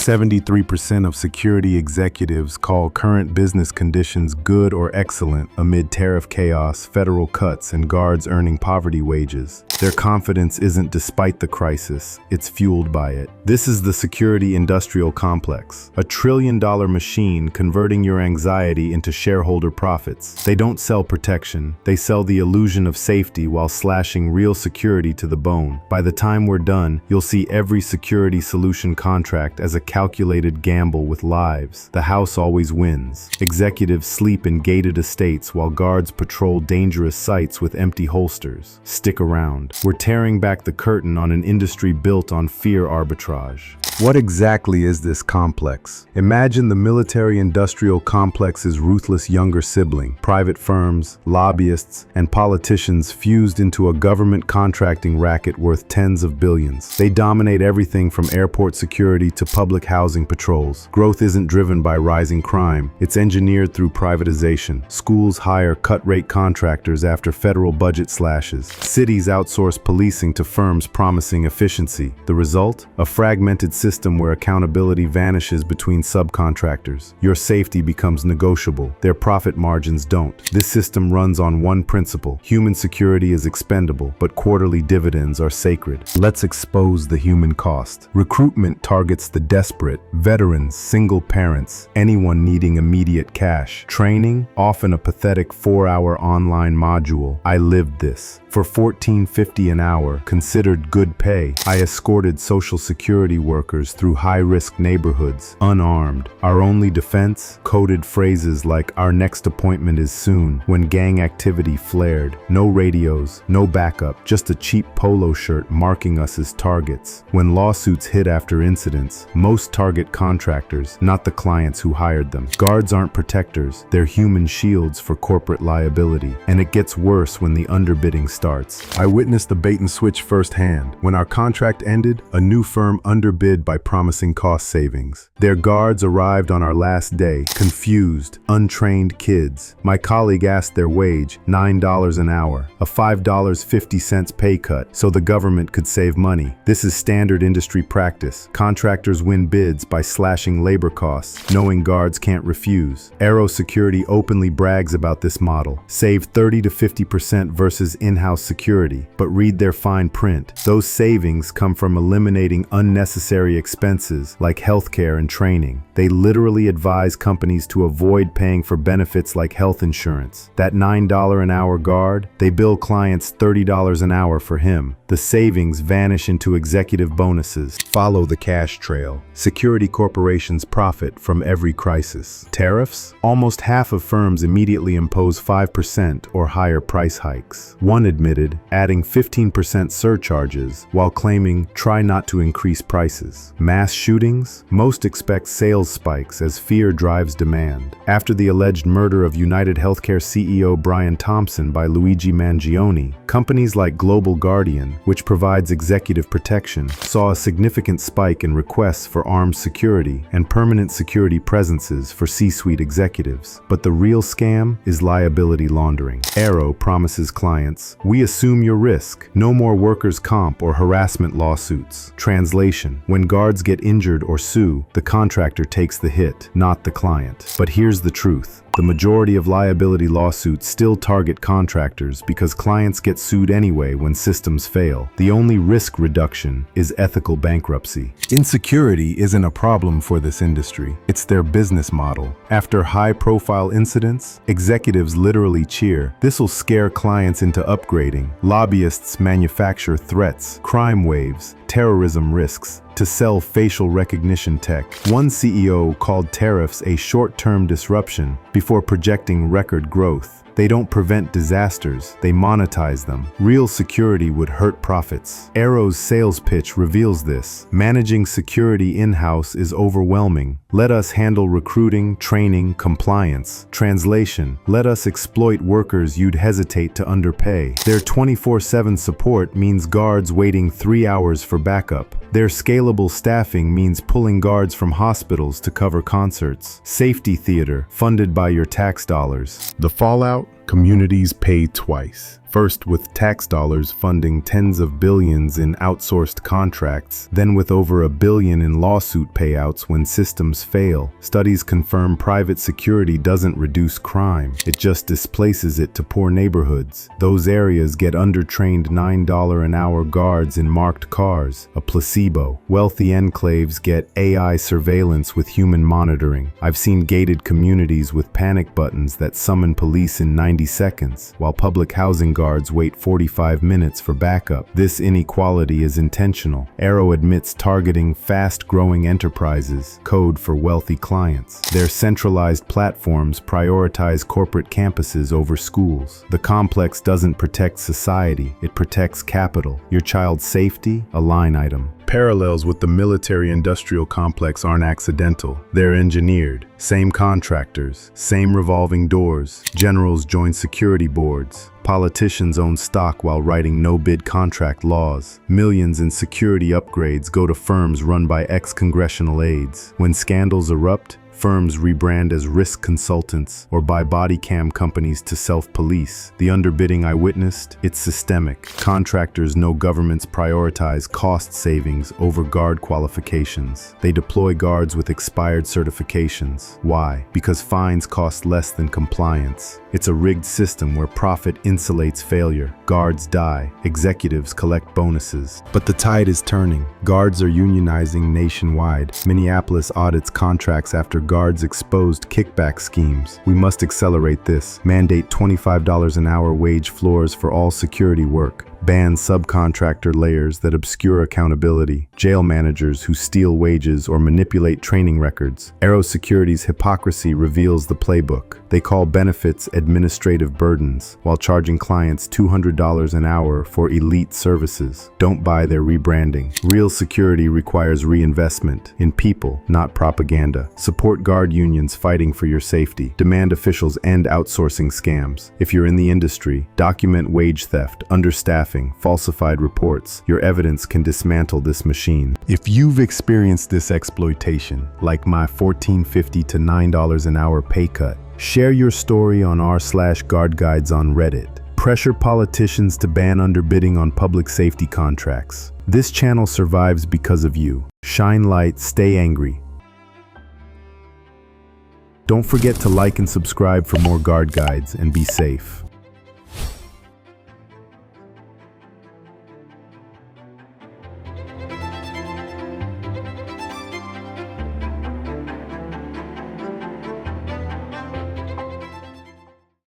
73% of security executives call current business conditions good or excellent amid tariff chaos, federal cuts, and guards earning poverty wages. Their confidence isn't despite the crisis, it's fueled by it. This is the security industrial complex, a trillion-dollar machine converting your anxiety into shareholder profits. They don't sell protection, they sell the illusion of safety while slashing real security to the bone. By the time we're done, you'll see every security solution contract as a calculated gamble with lives. The house always wins. Executives sleep in gated estates while guards patrol dangerous sites with empty holsters. Stick around. We're tearing back the curtain on an industry built on fear arbitrage. What exactly is this complex? Imagine the military-industrial complex's ruthless younger sibling, private firms, lobbyists, and politicians fused into a government contracting racket worth tens of billions. They dominate everything from airport security to public housing patrols. Growth isn't driven by rising crime, it's engineered through privatization. Schools hire cut-rate contractors after federal budget slashes. Cities outsource policing to firms promising efficiency. The result? A fragmented system where accountability vanishes between subcontractors. Your safety becomes negotiable. Their profit margins don't. This system runs on one principle. Human security is expendable, but quarterly dividends are sacred. Let's expose the human cost. Recruitment targets the desperate, veterans, single parents, anyone needing immediate cash. Training? Often a pathetic 4-hour online module. I lived this. For $14.50 an hour, considered good pay, I escorted Social Security workers through high-risk neighborhoods, unarmed. Our only defense? Coded phrases like, "Our next appointment is soon," when gang activity flared. No radios, no backup, just a cheap polo shirt marking us as targets. When lawsuits hit after incidents, most target contractors, not the clients who hired them. Guards aren't protectors, they're human shields for corporate liability. And it gets worse when the underbidding starts. I witnessed the bait and switch firsthand. When our contract ended, a new firm underbid by promising cost savings. Their guards arrived on our last day, confused, untrained kids. My colleague asked their wage, $9 an hour, a $5.50 pay cut, so the government could save money. This is standard industry practice. Contractors win bids by slashing labor costs, knowing guards can't refuse. Aero Security openly brags about this model. Save 30 to 50% versus in-house security, but read their fine print. Those savings come from eliminating unnecessary expenses like healthcare and training. They literally advise companies to avoid paying for benefits like health insurance. That $9 an hour guard, they bill clients $30 an hour for him. The savings vanish into executive bonuses. Follow the cash trail. Security corporations profit from every crisis. Tariffs? Almost half of firms immediately impose 5% or higher price hikes. One admitted, adding 15% surcharges while claiming, "Try not to increase prices." Mass shootings? Most expect sales spikes as fear drives demand. After the alleged murder of United Healthcare CEO Brian Thompson by Luigi Mangione, companies like Global Guardian, which provides executive protection, saw a significant spike in requests for armed security and permanent security presences for C-suite executives. But the real scam is liability laundering. Aero promises clients, "We assume your risk. No more workers' comp or harassment lawsuits." Translation: when guards get injured or sue, the contractor takes the hit, not the client. But here's the truth. The majority of liability lawsuits still target contractors because clients get sued anyway when systems fail. The only risk reduction is ethical bankruptcy. Insecurity isn't a problem for this industry. It's their business model. After high-profile incidents, executives literally cheer. This'll scare clients into upgrading. Lobbyists manufacture threats, crime waves, terrorism risks to sell facial recognition tech. One CEO called tariffs a short-term disruption before projecting record growth. They don't prevent disasters, they monetize them. Real security would hurt profits. Aero's sales pitch reveals this. Managing security in-house is overwhelming. Let us handle recruiting, training, compliance. Translation: let us exploit workers you'd hesitate to underpay. Their 24/7 support means guards waiting 3 hours for backup. Their scalable staffing means pulling guards from hospitals to cover concerts. Safety theater, funded by your tax dollars. The fallout? Communities pay twice. First with tax dollars funding tens of billions in outsourced contracts, then with over $1 billion in lawsuit payouts when systems fail. Studies confirm private security doesn't reduce crime, it just displaces it to poor neighborhoods. Those areas get undertrained $9 an hour guards in marked cars, a placebo. Wealthy enclaves get AI surveillance with human monitoring. I've seen gated communities with panic buttons that summon police in 90 seconds, while public housing guards wait 45 minutes for backup. This inequality is intentional. Arrow admits targeting fast-growing enterprises, code for wealthy clients. Their centralized platforms prioritize corporate campuses over schools. The complex doesn't protect society, it protects capital. Your child's safety, a line item. Parallels with the military-industrial complex aren't accidental. They're engineered. Same contractors, same revolving doors. Generals join security boards. Politicians own stock while writing no-bid contract laws. Millions in security upgrades go to firms run by ex-congressional aides. When scandals erupt, firms rebrand as risk consultants or buy body cam companies to self-police. The underbidding I witnessed, it's systemic. Contractors know governments prioritize cost savings over guard qualifications. They deploy guards with expired certifications. Why? Because fines cost less than compliance. It's a rigged system where profit insulates failure. Guards die. Executives collect bonuses. But the tide is turning. Guards are unionizing nationwide. Minneapolis audits contracts after guards exposed kickback schemes. We must accelerate this. Mandate $25 an hour wage floors for all security work. Ban subcontractor layers that obscure accountability. Jail managers who steal wages or manipulate training records. Arrow Security's hypocrisy reveals the playbook. They call benefits administrative burdens while charging clients $200 an hour for elite services. Don't buy their rebranding. Real security requires reinvestment in people, not propaganda. Support guard unions fighting for your safety. Demand officials end outsourcing scams. If you're in the industry, document wage theft, understaffing, falsified reports. Your evidence can dismantle this machine. If you've experienced this exploitation, like my $14.50 to $9 an hour pay cut, share your story on r/GuardGuides on Reddit. Pressure politicians to ban underbidding on public safety contracts. This channel survives because of you. Shine light, stay angry. Don't forget to like and subscribe for more GuardGuides and be safe.